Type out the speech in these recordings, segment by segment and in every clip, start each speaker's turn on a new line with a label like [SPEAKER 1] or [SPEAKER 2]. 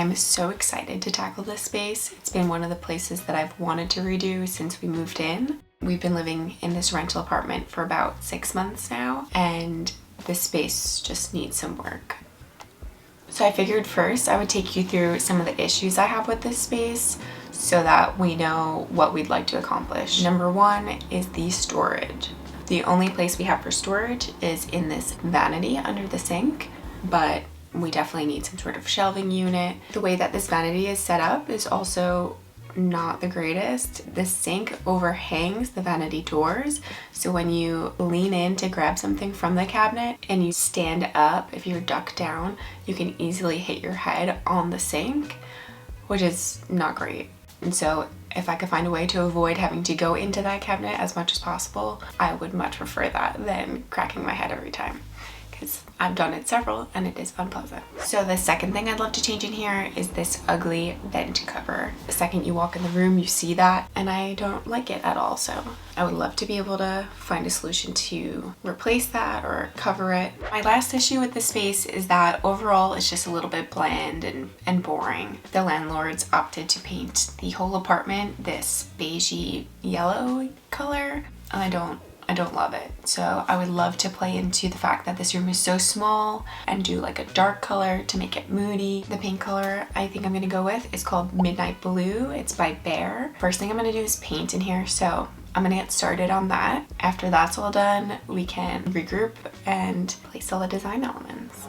[SPEAKER 1] I'm so excited to tackle this space. It's been one of the places that I've wanted to redo since we moved in. We've been living in this rental apartment for about 6 months now, and this space just needs some work. So I figured first I would take you through some of the issues I have with this space so that we know what we'd like to accomplish. Number one is the storage. The only place we have for storage is in this vanity under the sink, but we definitely need some sort of shelving unit. The way that this vanity is set up is also not the greatest. The sink overhangs the vanity doors, so when you lean in to grab something from the cabinet and you stand up, if you're ducked down, you can easily hit your head on the sink, which is not great. And so if I could find a way to avoid having to go into that cabinet as much as possible, I would much prefer that than cracking my head every time, because I've done it several and it is unpleasant. So the second thing I'd love to change in here is this ugly vent cover. The second you walk in the room, you see that, and I don't like it at all. So I would love to be able to find a solution to replace that or cover it. My last issue with this space is that overall it's just a little bit bland and boring. The landlords opted to paint the whole apartment this beigey yellow color, and I don't love it. So I would love to play into the fact that this room is so small and do like a dark color to make it moody. The paint color I think I'm gonna go with is called Midnight Blue. It's by Beige. First thing I'm gonna do is paint in here, so I'm gonna get started on that. After that's all done, we can regroup and place all the design elements.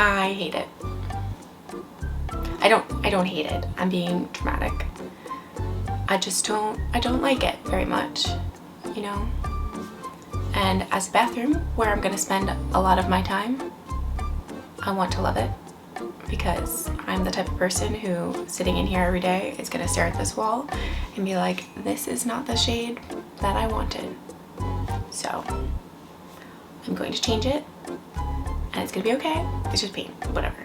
[SPEAKER 1] I hate it. I don't hate it. I'm being dramatic. I don't like it very much, you know? And as a bathroom where I'm gonna spend a lot of my time, I want to love it, because I'm the type of person who sitting in here every day is gonna stare at this wall and be like, this is not the shade that I wanted. So I'm going to change it, and it's gonna be okay. It's just paint, whatever.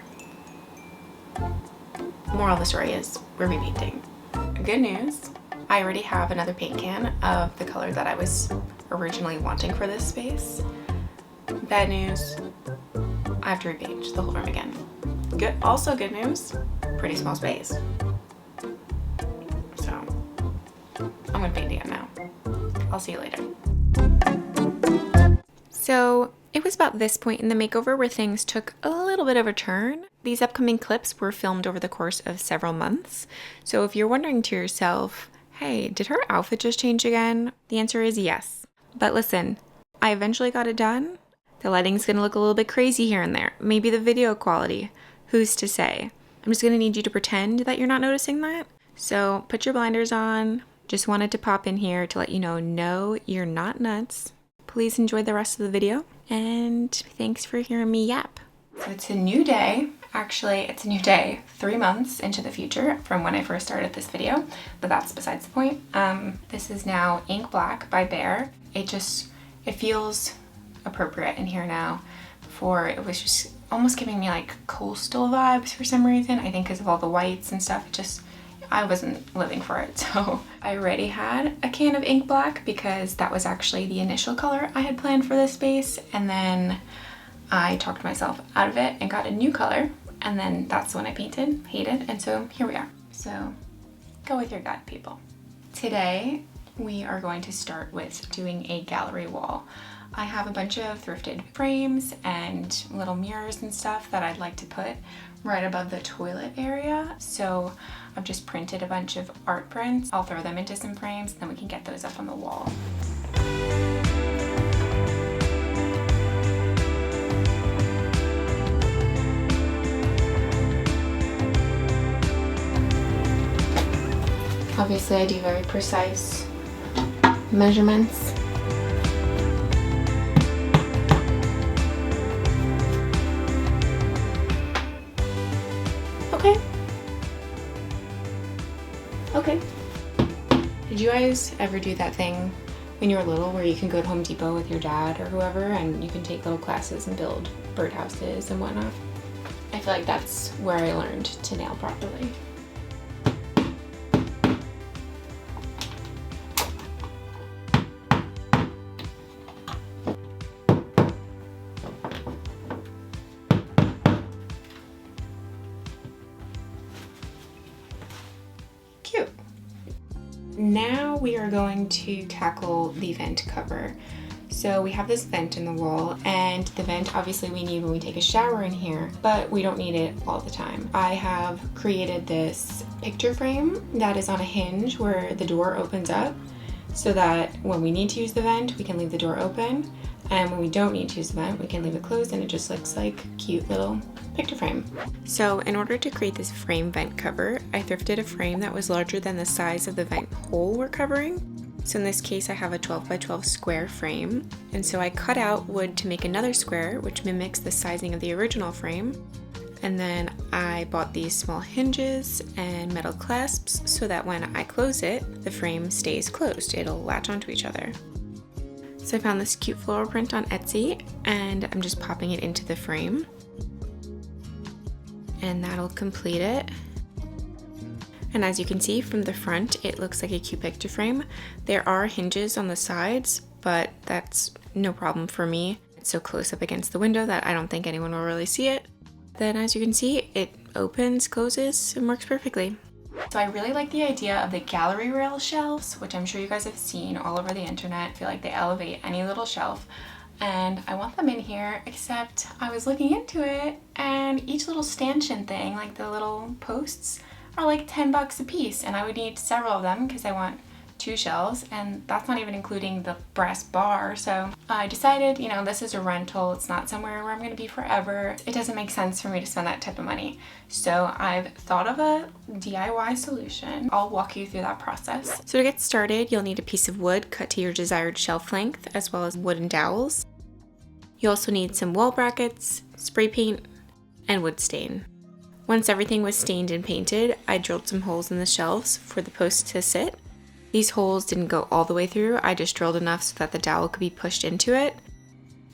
[SPEAKER 1] Moral of the story is we're repainting. Good news, I already have another paint can of the color that I was originally wanting for this space. Bad news, I have to repaint the whole room again. Also good news, pretty small space. So I'm gonna paint again now. I'll see you later. So it was about this point in the makeover where things took a little bit of a turn. These upcoming clips were filmed over the course of several months. So if you're wondering to yourself, hey, did her outfit just change again? The answer is yes. But listen, I eventually got it done. The lighting's gonna look a little bit crazy here and there. Maybe the video quality. Who's to say? I'm just gonna need you to pretend that you're not noticing that. So put your blinders on. Just wanted to pop in here to let you know, no, you're not nuts. Please enjoy the rest of the video, and thanks for hearing me yap. So it's a new day. Actually, it's a new day 3 months into the future from when I first started this video, but that's besides the point. This is now Ink Black by Beige. It feels appropriate in here now. Before, it was just almost giving me like coastal vibes for some reason. I think because of all the whites and stuff. I wasn't living for it. So I already had a can of Ink Black because that was actually the initial color I had planned for this space, and then I talked myself out of it and got a new color, and then that's the one I hated, and so here we are. So go with your gut, people. Today we are going to start with doing a gallery wall. I have a bunch of thrifted frames and little mirrors and stuff that I'd like to put right above the toilet area. So I've just printed a bunch of art prints. I'll throw them into some frames, and then we can get those up on the wall. Obviously I do very precise measurements. Okay. Okay. Did you guys ever do that thing when you were little where you can go to Home Depot with your dad or whoever and you can take little classes and build birdhouses and whatnot? I feel like that's where I learned to nail properly. Cute. Now we are going to tackle the vent cover. So we have this vent in the wall, and the vent obviously we need when we take a shower in here, but we don't need it all the time. I have created this picture frame that is on a hinge where the door opens up so that when we need to use the vent, we can leave the door open, and when we don't need to use the vent, we can leave it closed and it just looks like a cute little picture frame. So in order to create this frame vent cover, I thrifted a frame that was larger than the size of the vent hole we're covering. So in this case, I have a 12 by 12 square frame. And so I cut out wood to make another square, which mimics the sizing of the original frame. And then I bought these small hinges and metal clasps so that when I close it, the frame stays closed. It'll latch onto each other. So I found this cute floral print on Etsy and I'm just popping it into the frame. And that'll complete it. And as you can see from the front, it looks like a cute picture frame. There are hinges on the sides, but that's no problem for me. It's so close up against the window that I don't think anyone will really see it. Then as you can see, it opens, closes, and works perfectly. So I really like the idea of the gallery rail shelves, which I'm sure you guys have seen all over the internet. I feel like they elevate any little shelf. And I want them in here, except I was looking into it and each little stanchion thing, like the little posts, are like 10 bucks a piece, and I would need several of them because I want 2 shelves, and that's not even including the brass bar. So I decided, you know, this is a rental, it's not somewhere where I'm going to be forever. It doesn't make sense for me to spend that type of money. So I've thought of a DIY solution. I'll walk you through that process. So to get started, you'll need a piece of wood cut to your desired shelf length, as well as wooden dowels. You also need some wall brackets, spray paint, and wood stain. Once everything was stained and painted, I drilled some holes in the shelves for the posts to sit. These holes didn't go all the way through, I just drilled enough so that the dowel could be pushed into it.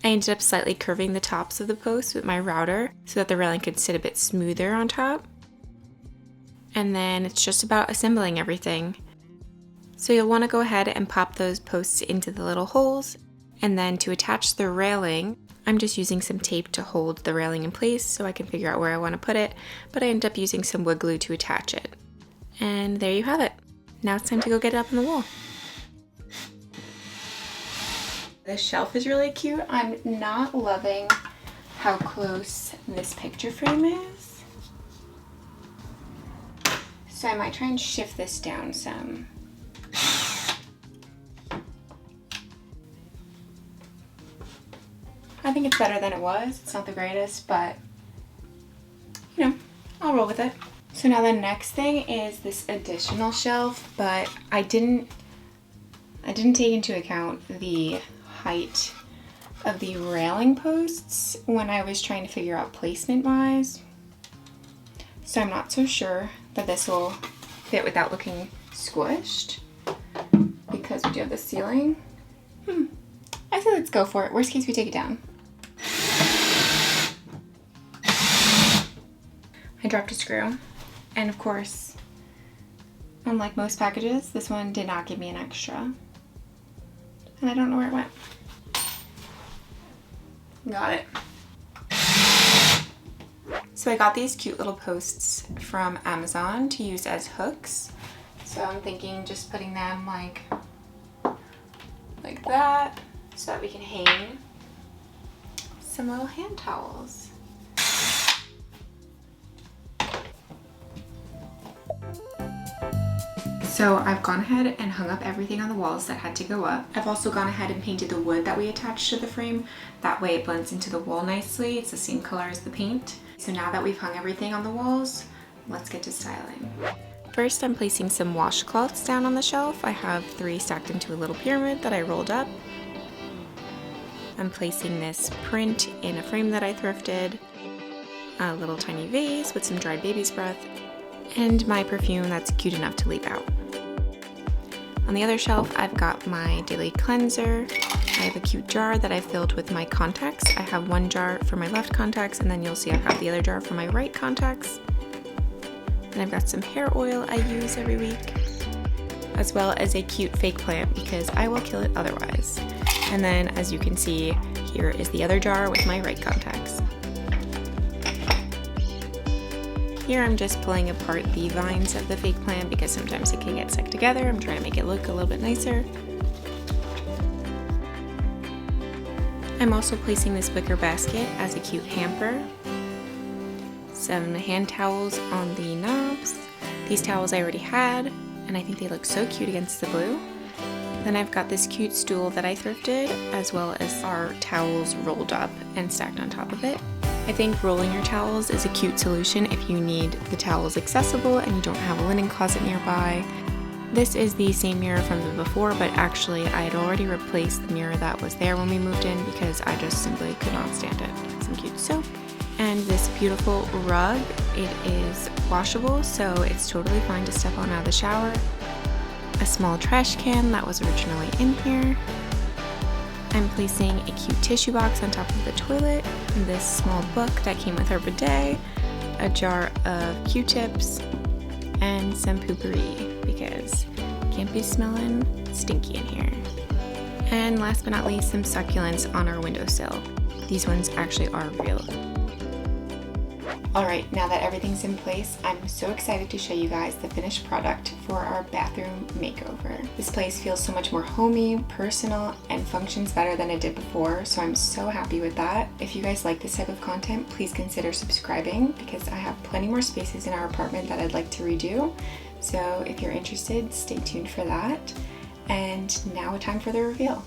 [SPEAKER 1] I ended up slightly curving the tops of the posts with my router so that the railing could sit a bit smoother on top. And then it's just about assembling everything. So you'll want to go ahead and pop those posts into the little holes, and then to attach the railing, I'm just using some tape to hold the railing in place so I can figure out where I want to put it, but I end up using some wood glue to attach it. And there you have it. Now it's time to go get it up on the wall. This shelf is really cute. I'm not loving how close this picture frame is, so I might try and shift this down some. I think it's better than it was. It's not the greatest, but you know, I'll roll with it. So now the next thing is this additional shelf, but I didn't take into account the height of the railing posts when I was trying to figure out placement wise. So I'm not so sure that this will fit without looking squished because we do have the ceiling. I say let's go for it. Worst case, we take it down. I dropped a screw, and of course, unlike most packages, this one did not give me an extra, and I don't know where it went. Got it. So I got these cute little posts from Amazon to use as hooks. So I'm thinking just putting them like that, so that we can hang some little hand towels. So I've gone ahead and hung up everything on the walls that had to go up. I've also gone ahead and painted the wood that we attached to the frame. That way it blends into the wall nicely. It's the same color as the paint. So now that we've hung everything on the walls, let's get to styling. First, I'm placing some washcloths down on the shelf. I have 3 stacked into a little pyramid that I rolled up. I'm placing this print in a frame that I thrifted, a little tiny vase with some dried baby's breath, and my perfume that's cute enough to leave out. On the other shelf, I've got my daily cleanser. I have a cute jar that I filled with my contacts. I have one jar for my left contacts, and then you'll see I've got the other jar for my right contacts. And I've got some hair oil I use every week, as well as a cute fake plant because I will kill it otherwise. And then, as you can see, here is the other jar with my right contacts. Here I'm just pulling apart the vines of the fake plant because sometimes it can get stuck together. I'm trying to make it look a little bit nicer. I'm also placing this wicker basket as a cute hamper. Some hand towels on the knobs. These towels I already had, and I think they look so cute against the blue. Then I've got this cute stool that I thrifted, as well as our towels rolled up and stacked on top of it. I think rolling your towels is a cute solution if you need the towels accessible and you don't have a linen closet nearby. This is the same mirror from the before, but actually I had already replaced the mirror that was there when we moved in because I just simply could not stand it. Some cute soap. And this beautiful rug, it is washable, so it's totally fine to step on out of the shower. A small trash can that was originally in here. I'm placing a cute tissue box on top of the toilet, and this small book that came with our bidet, a jar of Q-tips, and some poopery because can't be smelling stinky in here. And last but not least, some succulents on our windowsill. These ones actually are real. Alright, now that everything's in place, I'm so excited to show you guys the finished product for our bathroom makeover. This place feels so much more homey, personal, and functions better than it did before, so I'm so happy with that. If you guys like this type of content, please consider subscribing because I have plenty more spaces in our apartment that I'd like to redo. So if you're interested, stay tuned for that. And now time for the reveal.